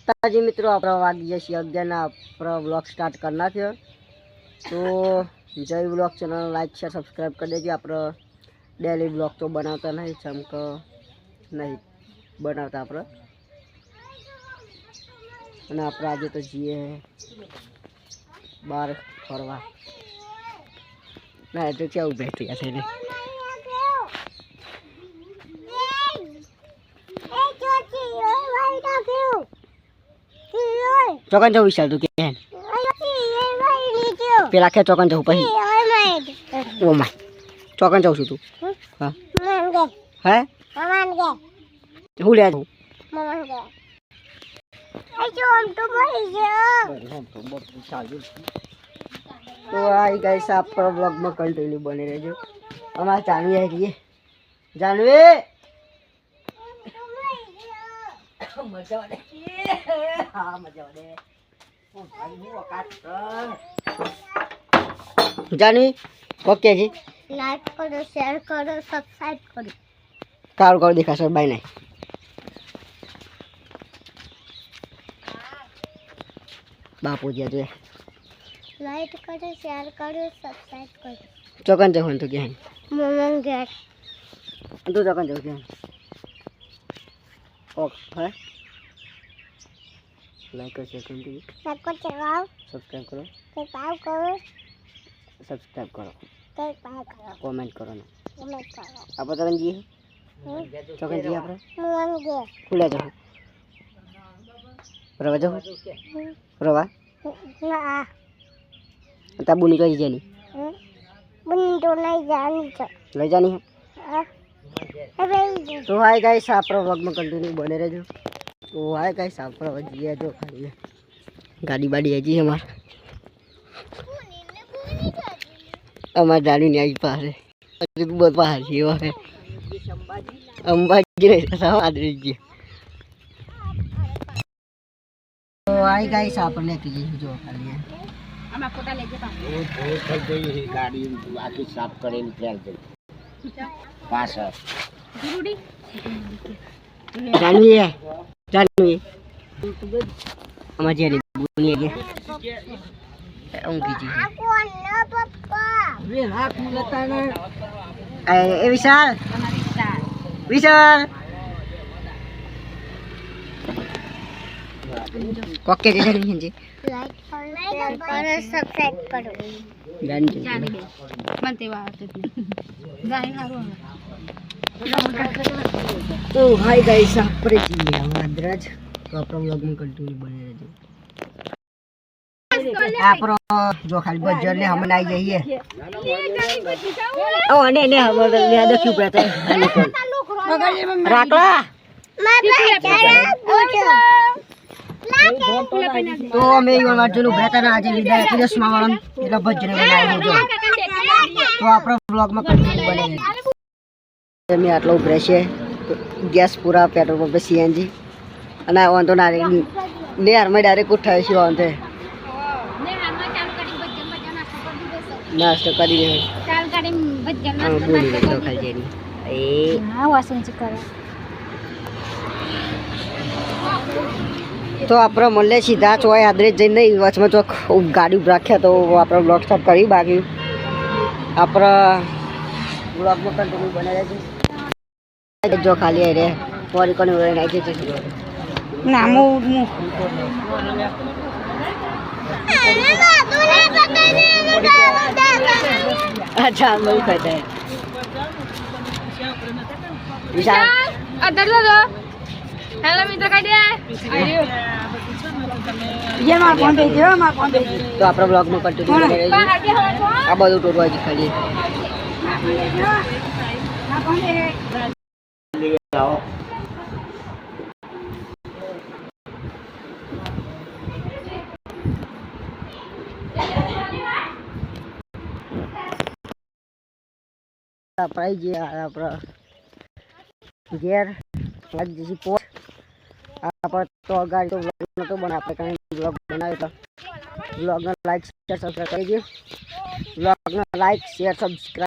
માતાજી મિત્રો, આપણે વાગી જશે 11 ના આપણો વ્લોગ સ્ટાર્ટ કરી નાખ્યો. તો જય vlog channel like share subscribe કરી દેજો. આપણે ડેલી વ્લોગ તો બનાવતા નહીં, ચમક નહીં બનાવતા આપણે. અને આપણે આજે તો જઈએ બહાર ફરવા. ના એ તો કેવું બેઠી છે ને ચોકન જવું વિશાલ તું કે પેલા કે ચોકન જવું પછી ઓ માય ચોકન જવું છું તું હા હે હું લે તું તો આઈ ગાઈસ આપણા બ્લોગમાં કન્ટિન્યુ બની રહેજો. અમારે જાનવી આવી ગઈ. જાનવી મજા આવે હા મજા આવે જાનવી ઓકે જી લાઈક કરો શેર કરો સબસ્ક્રાઇબ કરો કારું કારું દેખાશે બાય નહીં બાપુ જી આજે લાઈક કરો શેર કરો સબસ્ક્રાઇબ કરો ચોકન જવું તો કે મમ્મા ગેટ તું ચોકન જવું કે ઓકે લાઈક કરો શેર કરો ચલાવ સબસ્ક્રાઇબ કરો સબસ્ક્રાઇબ કરો કોમેન્ટ કરો ને આપણે ચોકન જઈએ ચોકન જઈએ આપણે ખુલ્લા જવું રવા જવું રવા ના તા બુની કઈ જની બુની તો નહીં જાણી છે લઈ જાની હવે તો હાય ગાઈસ આપણો વ્લોગમાં કન્ટિન્યુ બને રહેજો. તો હાય ગાઈસ આપણે જઈએ જો ખાલી ગાડી બાડી હજી અમાર ગાડી ની આવી પાસે હજી બહુ બહાર છે હવે અંબાજી રહે સવારે જઈએ. તો હાય ગાઈસ આપણે કીધું જો ખાલી આમાં ફોટા લઈ જતા ઓ થઈ ગઈ ગાડી આખી સાફ કરેલી ફેલ ગઈ પાછળ જરૂરી જાનવી અમાર જેરી બોલી કે ઊંઘી જી આ કોણ ના પપ્પા રે હા ખુલતા ને એ વિશાલ વિશાલ કોકે જે જણી હિંજી લાઈક કરો સબસ્ક્રાઇબ કરો જાની દે મને વાત ગાય હારો તો હાય ગાઈસ આપણે જઈએ આદરાજ. તો આપણો વ્લોગમાં કન્ટિન્યુ બની રહેજો. આપણો જો ખાલી બજર ને હમણાં આવી જઈએ ઓ ને ને હવે લે દેખ્યું પડે રાખલા તો અમે ઈવન વાંચનું ભેતા ના આજે વિદાય હતી સ્માવરણ એટલે ભજન બનાવી દેજો. તો આપણો વ્લોગમાં કન્ટિન્યુ બની રહેજો. અમે આટલો ઉભરે છે ગેસ પૂરા પેટ્રોલ પંપે સીએનજી અને વાંધો ના રે નેરમાં ડાયરેક્ટ ઉઠાવે છે વાંધો નાસ્તો કરી દે બોલી દે તો ખાઈ જઈને એ હા વાસણ કરે તો આપણે મળે સીધા ચોય આદરે જઈને વચમાં ચોક ગાડી રાખ્યા તો આપણે બ્લોગ સ્ટાર્ટ કરી. બાકી આપણા બ્લોગમાં કન્ટિન્યુ બને રહેજો. જો ખાલી આવી રે પોરી કોને નાખી છે ના અચ્છા બહુ ખાતા વિશાલ અદર દો હેલો મિત્ર કાઢ્યા ये मां कोण भेजे मां कोण भेजे તો આપણા બ્લોગમાં કન્ટિન્યુ બને રહેજો. આ બધું ટોટવા જ ખાલી આપણે જે આપણા ઘેર જઈશું પોચ આપણે તો ગાડી તો વ્લોગ નતો બને આપણે કંઈ વ્લોગ બનાવ્યો તો વ્લોગને લાઈક શેર સબસ્ક્રાઈબ કરી દો. વ્લોગને લાઈક શેર સબસ્ક્રાઈબ